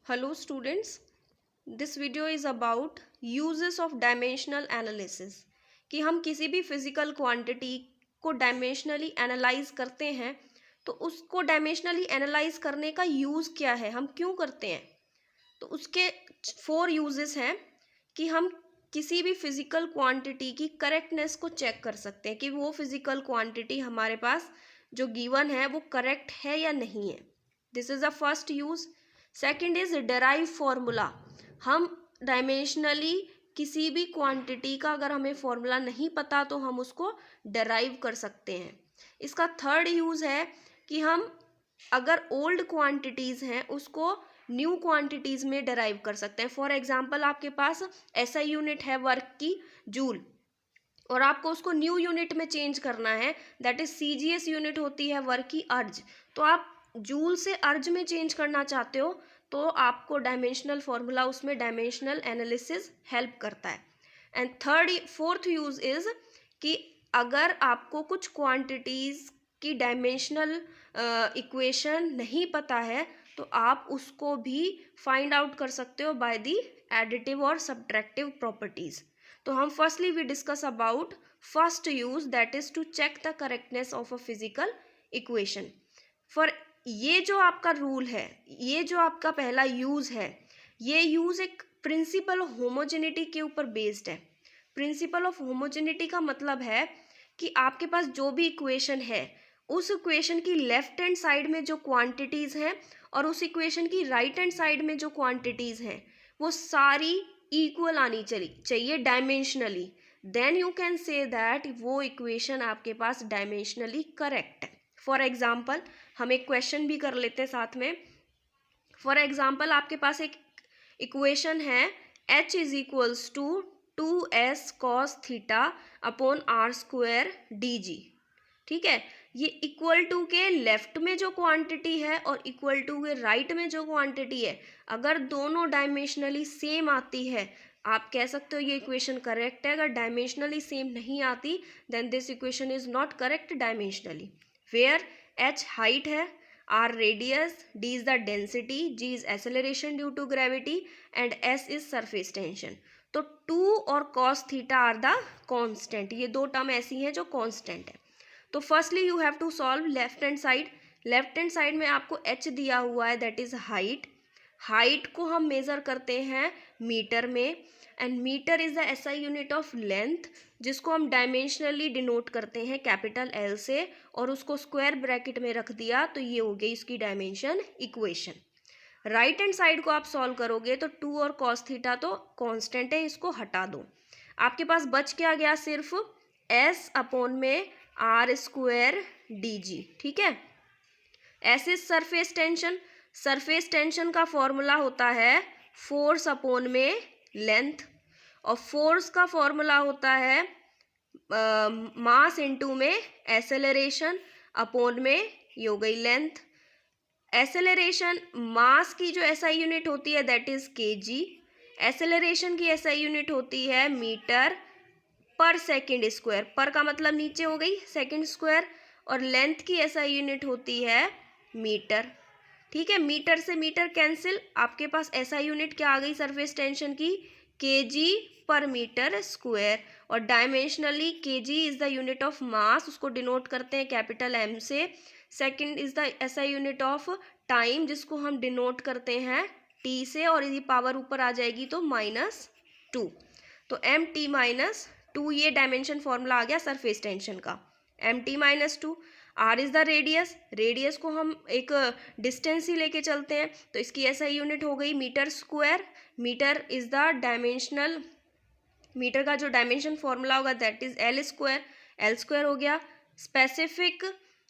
Hello students, this video is about uses of dimensional analysis कि हम किसी भी फिजिकल क्वांटिटी को डायमेंशनली एनालाइज करते हैं तो उसको डायमेंशनली एनालाइज करने का यूज़ क्या है, हम क्यों करते हैं। तो उसके 4 यूजेस हैं कि हम किसी भी फिजिकल क्वांटिटी की करेक्टनेस को चेक कर सकते हैं कि वो फिजिकल क्वांटिटी हमारे पास जो गिवन है वो करेक्ट है या नहीं है। This is the first use. Second is derive formula. हम डायमेंशनली किसी भी क्वांटिटी का अगर हमें फॉर्मूला नहीं पता तो हम उसको डेराइव कर सकते हैं। इसका थर्ड यूज़ है कि हम अगर ओल्ड क्वांटिटीज़ हैं उसको न्यू क्वांटिटीज़ में डेराइव कर सकते हैं। फॉर एग्जांपल आपके पास ऐसा यूनिट है वर्क की जूल और आपको उसको न्यू यूनिट में चेंज करना है, दैट इज सीजीएस यूनिट होती है वर्क की अर्ज। तो आप जूल से अर्ज में चेंज करना चाहते हो तो आपको डायमेंशनल फॉर्मूला उसमें डायमेंशनल एनालिसिस हेल्प करता है। एंड फोर्थ यूज इज कि अगर आपको कुछ क्वांटिटीज़ की डायमेंशनल इक्वेशन नहीं पता है तो आप उसको भी फाइंड आउट कर सकते हो बाय द एडिटिव और सब्ट्रैक्टिव प्रॉपर्टीज़। तो हम firstly we discuss about first use that is to check the correctness of a physical equation. For ये जो आपका रूल है, ये जो आपका पहला यूज है, ये यूज एक प्रिंसिपल होमोजेनिटी के ऊपर बेस्ड है। प्रिंसिपल ऑफ होमोजेनिटी का मतलब है कि आपके पास जो भी इक्वेशन है उस इक्वेशन की लेफ्ट हैंड साइड में जो क्वांटिटीज़ हैं और उस इक्वेशन की राइट हैंड साइड में जो क्वांटिटीज़ हैं वो सारी इक्वल आनी चाहिए dimensionally. Then you can say that वो इक्वेशन आपके पास डायमेंशनली करेक्ट है। फॉर एग्जाम्पल हम एक क्वेश्चन भी कर लेते हैं साथ में। फॉर एग्जाम्पल आपके पास एक इक्वेशन है h is equals to 2s cos theta upon R square D G. ठीक है, ये इक्वल टू के लेफ्ट में जो क्वांटिटी है और इक्वल टू के राइट में जो क्वांटिटी है अगर दोनों डायमेंशनली सेम आती है आप कह सकते हो ये इक्वेशन करेक्ट है। अगर डायमेंशनली सेम नहीं आती then this equation is not correct dimensionally. Where h height है, r radius, d is the density, g is acceleration due to gravity and s is surface tension। तो 2 और cos theta are the constant, ये दो term ऐसी हैं जो constant है। तो firstly you have to solve left hand side. Left hand side में आपको h दिया हुआ है दैट इज हाइट। हाइट को हम मेज़र करते हैं मीटर में and metre is the SI unit of length जिसको हम डायमेंशनली डिनोट करते हैं कैपिटल एल से और उसको स्क्वायर ब्रैकेट में रख दिया तो ये हो गई इसकी dimension equation. Right hand side को आप सॉल्व करोगे तो 2 और कॉस थीटा तो कांस्टेंट है, इसको हटा दो। आपके पास बच क्या गया, सिर्फ s अपॉन में आर स्क्वायर डी जी। ठीक है, S is surface tension. Surface tension का फॉर्मूला होता है फोर्स अपॉन में लेंथ और फोर्स का फॉर्मूला होता है मास इनटू में एसेलरेशन अपॉन में ये हो गई लेंथ। एसेलरेशन मास की जो एसआई यूनिट होती है दैट इज केजी। एसेलरेशन की एसआई यूनिट होती है मीटर पर सेकंड स्क्वायर। पर का मतलब नीचे हो गई सेकंड स्क्वायर और लेंथ की एसआई यूनिट होती है मीटर। ठीक है, मीटर से मीटर कैंसिल, आपके पास एसआई यूनिट क्या आ गई सरफेस टेंशन की, केजी पर मीटर स्क्वायर। और dimensionally KG is the unit of mass, उसको डिनोट करते हैं कैपिटल एम से। Second is the SI unit of time जिसको हम डिनोट करते हैं टी से और यदि पावर ऊपर आ जाएगी तो -2। तो एम टी -2 ये डायमेंशन फॉर्मूला आ गया सरफेस टेंशन का, M T -2। R is the radius, radius को हम एक डिस्टेंस ही लेके चलते हैं तो इसकी एसआई यूनिट हो गई metre square. Metre is the dimensional, metre का जो डायमेंशन फॉर्मूला होगा that is L square, L square हो गया। Specific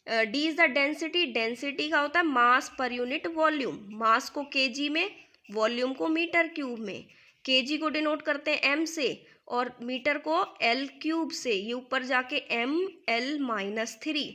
D is the density, density का होता है मास पर यूनिट वॉल्यूम, मास को केजी में, वॉल्यूम को मीटर क्यूब में। केजी को डिनोट करते हैं एम से और मीटर को एल क्यूब से, ये ऊपर जाके एम एल -3,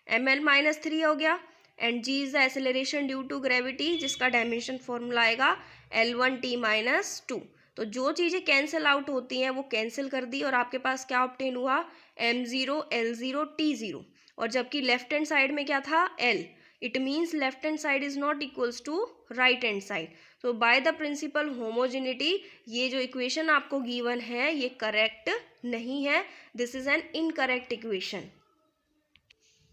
एम एल -3 हो गया। And G is the acceleration due to gravity जिसका डायमेंशन फॉर्मूला आएगा L1T -2। तो जो चीज़ें कैंसिल आउट होती हैं वो कैंसिल कर दी और आपके पास क्या ऑब्टेन हुआ, M0 L0 T0। और जबकि लेफ्ट हैंड साइड में क्या था, L, it means left hand side is not equals to right hand side. So by the principle homogeneity, ये जो इक्वेशन आपको गिवन है ये करेक्ट नहीं है, this is an incorrect equation.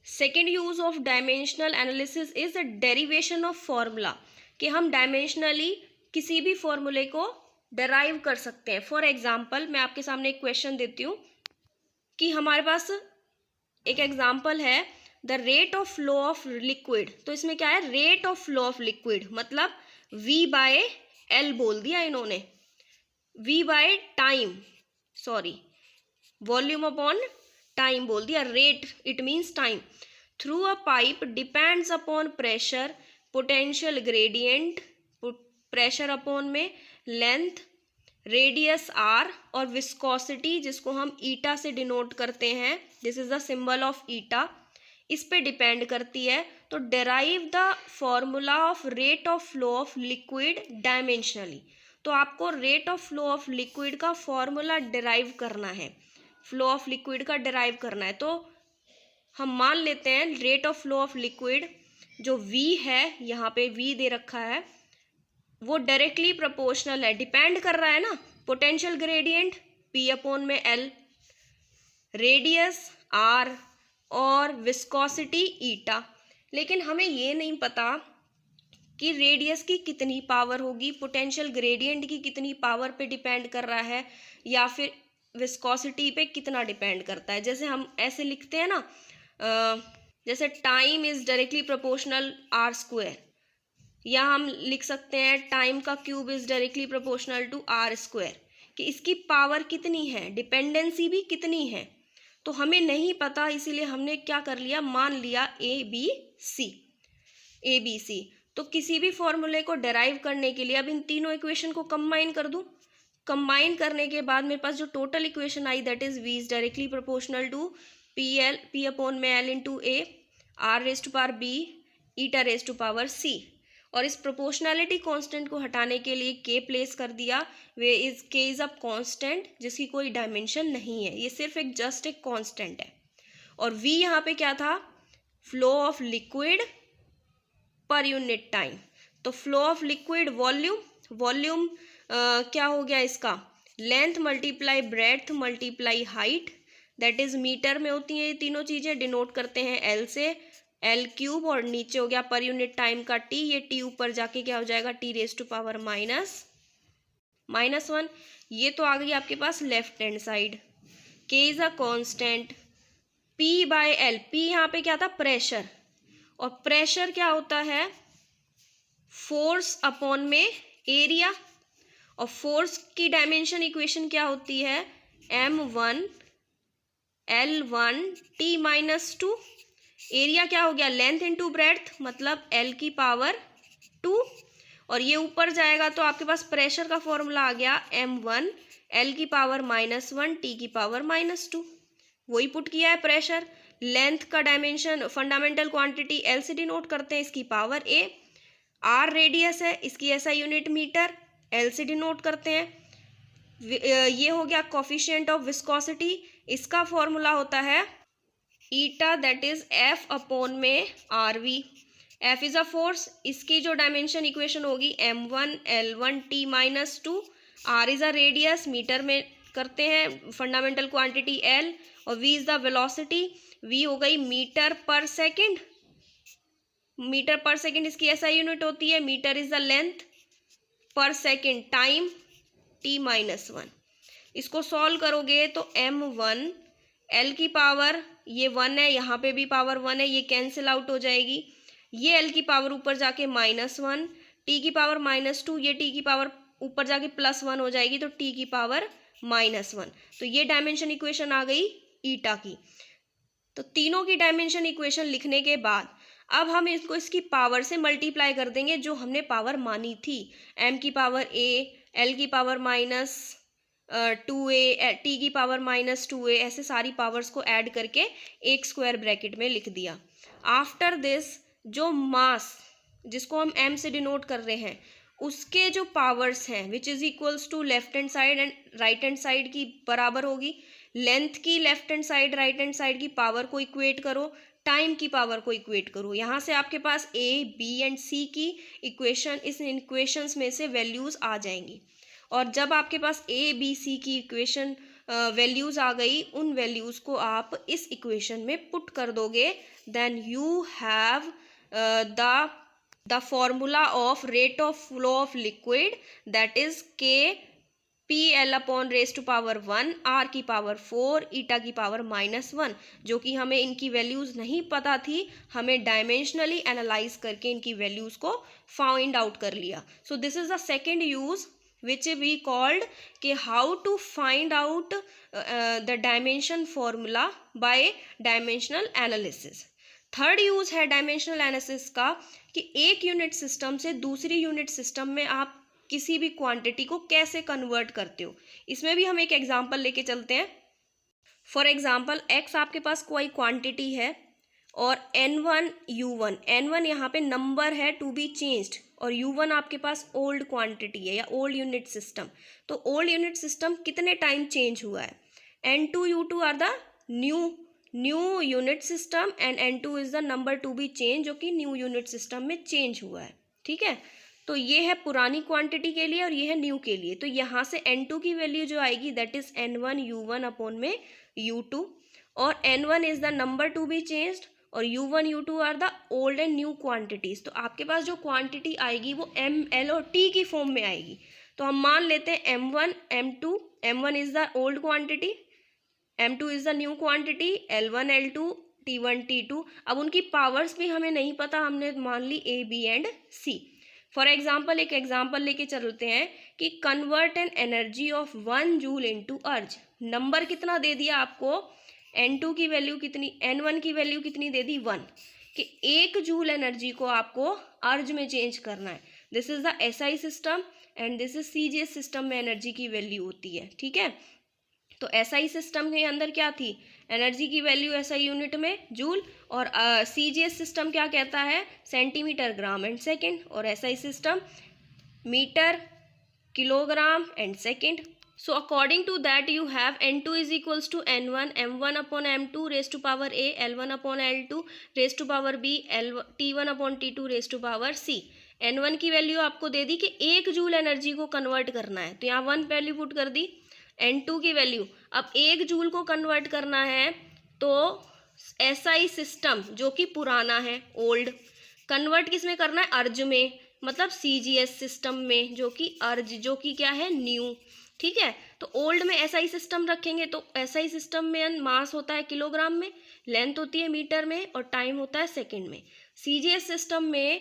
Second use of dimensional analysis is the derivation of formula, कि हम dimensionally किसी भी फॉर्मूले को डेराइव कर सकते हैं. फॉर एग्जाम्पल मैं आपके सामने एक क्वेश्चन देती हूँ कि हमारे पास एक एग्जाम्पल है the rate of flow of liquid. तो इसमें क्या है, rate of flow of liquid मतलब V बाय L बोल दिया इन्होंने, V by time, sorry volume upon time बोल दिया, rate it means time, through a pipe depends upon pressure, potential gradient, pressure upon में लेंथ, रेडियस r और viscosity जिसको हम ईटा से डिनोट करते हैं, this is the symbol of eta, इस पे डिपेंड करती है. तो derive the formula of rate of flow of liquid dimensionally. तो आपको rate of flow of liquid का फॉर्मूला डेराइव करना है, फ्लो ऑफ लिक्विड का डेराइव करना है. तो हम मान लेते हैं rate of flow of liquid जो V है, यहाँ पे V दे रखा है, वो डायरेक्टली प्रोपोर्शनल है, डिपेंड कर रहा है ना, पोटेंशियल ग्रेडियंट P अपॉन में L, रेडियस R और विस्कोसिटी ईटा. लेकिन हमें ये नहीं पता कि रेडियस की कितनी पावर होगी, पोटेंशियल ग्रेडियंट की कितनी पावर पे डिपेंड कर रहा है, या फिर विस्कोसिटी पे कितना डिपेंड करता है. जैसे हम ऐसे लिखते हैं ना, जैसे time is directly proportional R square, या हम लिख सकते हैं टाइम का cube is directly proportional to R square, कि इसकी पावर कितनी है, डिपेंडेंसी भी कितनी है. तो हमें नहीं पता, इसीलिए हमने क्या कर लिया, मान लिया ABC. तो किसी भी फॉर्मूले को डेराइव करने के लिए अब इन तीनों इक्वेशन को कंबाइन कर दूं. कंबाइन करने के बाद मेरे पास जो टोटल इक्वेशन आई that is V is directly proportional to P upon में L into A, R raise to power B, eta raise to power C. और इस प्रोपोर्शनैलिटी कांस्टेंट को हटाने के लिए K प्लेस कर दिया, K इज अ कांस्टेंट जिसकी कोई डायमेंशन नहीं है, ये सिर्फ एक जस्ट एक कांस्टेंट है. और V यहाँ पे क्या था, फ्लो ऑफ लिक्विड पर यूनिट टाइम. तो फ्लो ऑफ लिक्विड वॉल्यूम क्या हो गया इसका, length multiply breadth multiply height, that is metre में होती हैं ये तीनों चीज़ें, डिनोट करते हैं L से, L क्यूब, और नीचे हो गया पर यूनिट टाइम का T, ये T ऊपर जाके क्या हो जाएगा, T रेज टू पावर -1. ये तो आ गई आपके पास left hand side. K is a constant, P by L, P यहाँ पे क्या था, प्रेशर, और प्रेशर क्या होता है, फोर्स अपॉन में एरिया, और फोर्स की डायमेंशन इक्वेशन क्या होती है, M1 L1 T -2. एरिया क्या हो गया, लेंथ इंटू ब्रेड्थ मतलब L की पावर 2, और ये ऊपर जाएगा तो आपके पास प्रेशर का फॉर्मूला आ गया M1 L की पावर -1 T की पावर -2. वही पुट किया है प्रेशर. लेंथ का डायमेंशन फंडामेंटल क्वांटिटी L से डिनोट करते हैं, इसकी पावर A. R रेडियस है, इसकी SI यूनिट मीटर, L से डिनोट करते हैं. ये हो गया कोफिशिएंट ऑफ विस्कोसिटी, इसका फॉर्मूला होता है ईटा दैट इज F अपॉन में RV. F is a force, इसकी जो डायमेंशन इक्वेशन होगी M1 L1 T -2, R is a radius, metre में करते हैं फंडामेंटल क्वांटिटी L, और V is the velocity, V हो गई मीटर पर सेकेंड, इसकी SI यूनिट होती है, मीटर इज द लेंथ, पर सेकेंड टाइम T -1. इसको सॉल्व करोगे तो M1 L की पावर, ये 1 है, यहाँ पे भी पावर 1 है, ये कैंसिल आउट हो जाएगी, ये L की पावर ऊपर जाके -1, T की पावर -2, ये T की पावर ऊपर जाके +1 हो जाएगी, तो T की पावर -1. तो ये डायमेंशन इक्वेशन आ गई ईटा की. तो तीनों की डायमेंशन इक्वेशन लिखने के बाद अब हम इसको इसकी पावर से मल्टीप्लाई कर देंगे जो हमने पावर मानी थी, M की पावर A, L की पावर -2A, T की पावर -2A, ऐसे सारी पावर्स को ऐड करके एक स्क्वायर ब्रैकेट में लिख दिया. आफ्टर दिस जो मास जिसको हम M से डिनोट कर रहे हैं उसके जो पावर्स हैं which is equals to left hand side and right hand side की बराबर होगी. लेंथ की left hand side right hand side की पावर को इक्वेट करो, टाइम की पावर को इक्वेट करो। यहाँ से आपके पास ए, बी एंड सी की इक्वेशन, इस इक्वेशंस में से वैल्यूज़ आ जाएंगी। और जब आपके पास ए, बी, सी की इक्वेशन वैल्यूज़ आ गई, उन वैल्यूज़ को आप इस इक्वेशन में पुट कर दोगे, then you have the formula of rate of flow of liquid, that is K P L upon raise to power 1, R की पावर 4, ईटा की पावर -1, जो कि हमें इनकी वैल्यूज़ नहीं पता थी, हमें डायमेंशनली एनालाइज करके इनकी वैल्यूज़ को फाइंड आउट कर लिया। सो this is the second use which we called कि how to find out the dimension formula by dimensional analysis। Third use है डायमेंशनल एनालिसिस का कि एक यूनिट सिस्टम से दूसरी यूनिट सिस्टम में आप किसी भी क्वांटिटी को कैसे कन्वर्ट करते हो। इसमें भी हम एक एग्जांपल लेके चलते हैं। फॉर एग्जांपल x आपके पास कोई क्वांटिटी है और n1 u1, n1 यहाँ पे नंबर है टू बी चेंज्ड, और u1 आपके पास ओल्ड क्वांटिटी है या ओल्ड यूनिट सिस्टम। तो ओल्ड यूनिट सिस्टम कितने टाइम चेंज हुआ है, n2 u2 are the new unit system and n2 is the number to be change, जो कि न्यू यूनिट सिस्टम में चेंज हुआ है। ठीक है, तो ये है पुरानी क्वांटिटी के लिए और ये है न्यू के लिए। तो यहाँ से n2 की वैल्यू जो आएगी that is n1 u1 upon में u2, और n1 is the number to be changed और u1 u2 are the old and new quantities. तो आपके पास जो क्वांटिटी आएगी वो m, l और t की फॉर्म में आएगी। तो हम मान लेते हैं m1 m2, m1 is the old quantity, m2 is the new quantity, l1 l2 t1 t2। अब उनकी पावर्स भी हमें नहीं पता, हमने मान ली a b and c। For example एक एग्जाम्पल लेके चलते हैं कि convert N energy of 1 joule into अर्ज। नंबर कितना दे दिया आपको, n2 की वैल्यू कितनी, n1 की वैल्यू कितनी दे दी 1, कि 1 जूल एनर्जी को आपको अर्ज में चेंज करना है। This is the SI system and this is CGS system में एनर्जी की वैल्यू होती है। ठीक है, तो SI सिस्टम के अंदर क्या थी, एनर्जी की वैल्यू SI यूनिट में जूल, और CGS सिस्टम क्या कहता है, सेंटीमीटर ग्राम एंड सेकेंड, और SI system metre kilogram and second. So according to that you have n2 is equals to n1, m1 upon m2 raised to power a, l1 upon l2 raised to power b, t1 upon t2 raised to power c। n1 की value आपको दे दी कि 1 joule energy को convert करना है, तो यहाँ 1 value put कर दी। n2 की वैल्यू, अब 1 जूल को कन्वर्ट करना है तो SI सिस्टम जो कि पुराना है ओल्ड, कन्वर्ट किस में करना है, अर्ज में, मतलब CGS सिस्टम में जो कि अर्ज, जो कि क्या है, न्यू। ठीक है, तो ओल्ड में SI सिस्टम रखेंगे तो SI सिस्टम में मास होता है किलोग्राम में, लेंथ होती है मीटर में और टाइम होता है सेकंड में। CGS सिस्टम में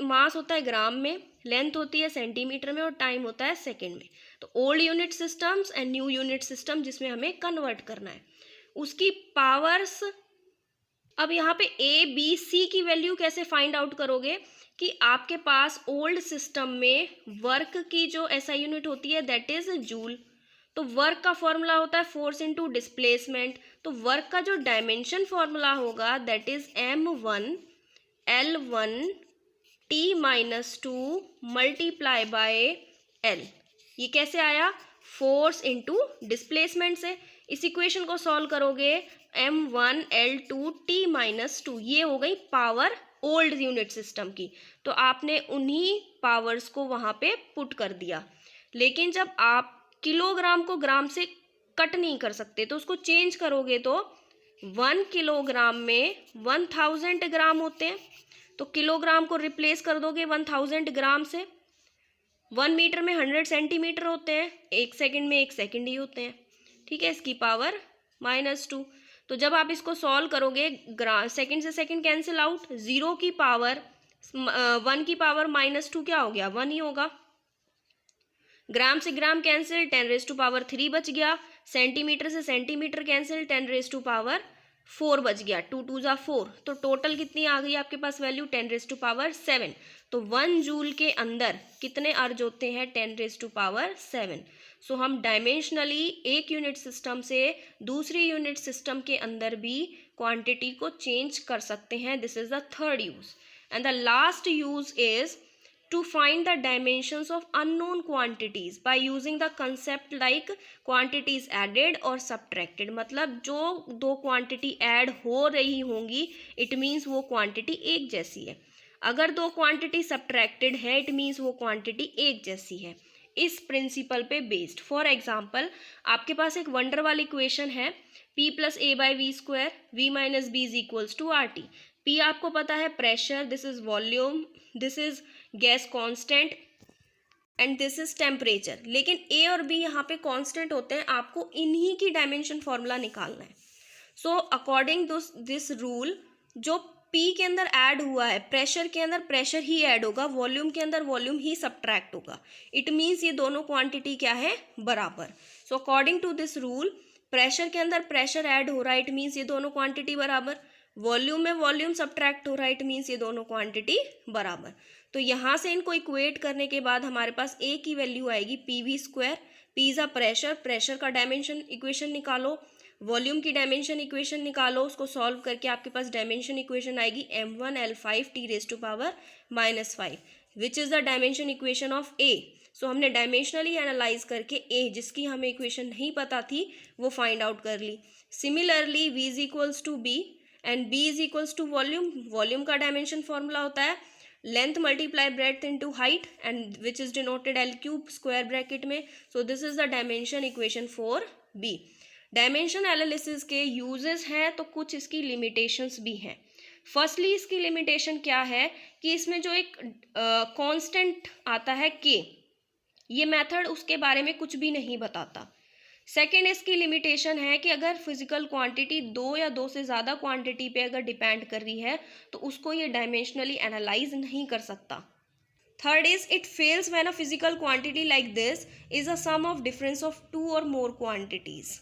मास होता है ग्राम में, लेंथ होती है सेंटीमीटर में और टाइम होता है सेकंड में। तो old unit systems and new unit system जिसमें हमें कन्वर्ट करना है, उसकी पावर्स। अब यहाँ पे A B C की वैल्यू कैसे फाइंड आउट करोगे कि आपके पास ओल्ड सिस्टम में वर्क की जो SI यूनिट होती है दैट इज जूल, तो वर्क का फॉर्मूला होता है फोर्स इनटू डिस्प्लेसमेंट, तो वर्क का जो डायमेंशन फॉर्मूला होगा that is m1 l1 t-2 multiply by l। ये कैसे आया, फोर्स इनटू डिस्प्लेसमेंट से। इस इक्वेशन को सॉल्व करोगे m1 l2 t-2, ये हो गई पावर ओल्ड यूनिट सिस्टम की, तो आपने उन्हीं पावर्स को वहाँ पे पुट कर दिया। लेकिन जब आप किलोग्राम को ग्राम से कट नहीं कर सकते तो उसको चेंज करोगे, तो 1 किलोग्राम में 1000 ग्राम होते हैं, तो किलोग्राम को रिप्लेस कर दोगे 1000 ग्राम से। 1 मीटर में 100 सेंटीमीटर होते हैं, 1 सेकंड में 1 सेकंड ही होते हैं। ठीक है, इसकी पावर -2। तो जब आप इसको सॉल्व करोगे सेकंड से सेकंड कैंसिल आउट, 0 की पावर 1 की पावर -2 क्या हो गया, 1 ही होगा। ग्राम से ग्राम कैंसिल, 10⁻³ बच गया। सेंटीमीटर से सेंटीमीटर कैंसिल, 10⁻⁴ बच गया, 2 2 जा 4। तो टोटल कितनी आ गई आपके पास वैल्यू, 10⁻7। तो 1 जूल के अंदर कितने अर्ज होते हैं, 10⁻7। सो हम डायमेंशनली एक यूनिट सिस्टम से दूसरी यूनिट सिस्टम के अंदर भी क्वांटिटी को चेंज कर सकते हैं। This is the third use. And the last use is to find the dimensions of unknown quantities by using the concept like quantities added or subtracted। मतलब जो दो क्वांटिटी ऐड हो रही होंगी इट मीन्स वो क्वांटिटी एक जैसी है, अगर दो क्वांटिटी सब्ट्रैक्टेड है इट मीन्स वो क्वांटिटी एक जैसी है। इस प्रिंसिपल पे बेस्ड, फॉर एग्जाम्पल आपके पास एक वंडर वाली इक्वेशन है P plus a by v square v minus b is equals to R T. P आपको पता है pressure, this is volume, this is gas constant and this is temperature. लेकिन a और B यहाँ पे constant होते हैं, आपको इन्हीं की डायमेंशन फॉर्मूला निकालना है। सो अकॉर्डिंग दिस रूल, जो पी के अंदर ऐड हुआ है प्रेशर के अंदर प्रेशर ही ऐड होगा, वॉल्यूम के अंदर वॉल्यूम ही सब्ट्रैक्ट होगा। इट मीन्स ये दोनों क्वांटिटी क्या है, बराबर। So according to this rule pressure के अंदर प्रेशर ऐड हो रहा है, इट मीन्स ये दोनों क्वांटिटी बराबर। वॉल्यूम में वॉल्यूम सब्ट्रैक्ट हो रहा है, इट मीन्स ये दोनों क्वांटिटी बराबर। तो यहाँ से इनको इक्वेट करने के बाद हमारे पास ए की वैल्यू आएगी P V square. P is a pressure, pressure का डायमेंशन इक्वेशन निकालो, वॉल्यूम की डायमेंशन इक्वेशन निकालो, उसको सॉल्व करके आपके पास डायमेंशन इक्वेशन आएगी m1l5 t raise to power -5 which is the dimension equation of A. So हमने डायमेंशनली एनालाइज करके ए, जिसकी हमें इक्वेशन नहीं पता थी, वो फाइंड आउट कर ली। Similarly v is equals to B and b is equals to volume. Volume का डायमेंशन फॉर्मूला होता है length multiply breadth into height and which is denoted L cube square bracket में। So this is the dimension equation for B. Dimension analysis के uses हैं तो कुछ इसकी limitations भी हैं। फर्स्टली इसकी लिमिटेशन क्या है कि इसमें जो एक कांस्टेंट आता है के, ये मेथड उसके बारे में कुछ भी नहीं बताता। सेकेंड इसकी लिमिटेशन है कि अगर फिजिकल क्वांटिटी दो या दो से ज़्यादा क्वांटिटी पे अगर डिपेंड कर रही है तो उसको ये डायमेंशनली एनालाइज नहीं कर सकता। Third is it fails when a physical quantity like this is a sum of difference of two or more quantities.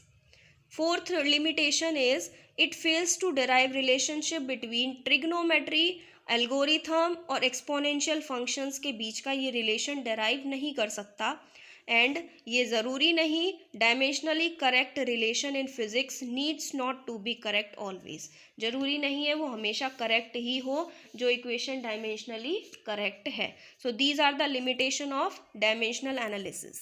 Fourth limitation is it fails to derive relationship between trigonometry, algorithm और exponential functions के बीच का ये relation derive नहीं कर सकता। And ये ज़रूरी नहीं, dimensionally correct relation in physics needs not to be correct always. ज़रूरी नहीं है वो हमेशा करेक्ट ही हो जो इक्वेशन डायमेंशनली करेक्ट है। So these are the limitation of dimensional analysis.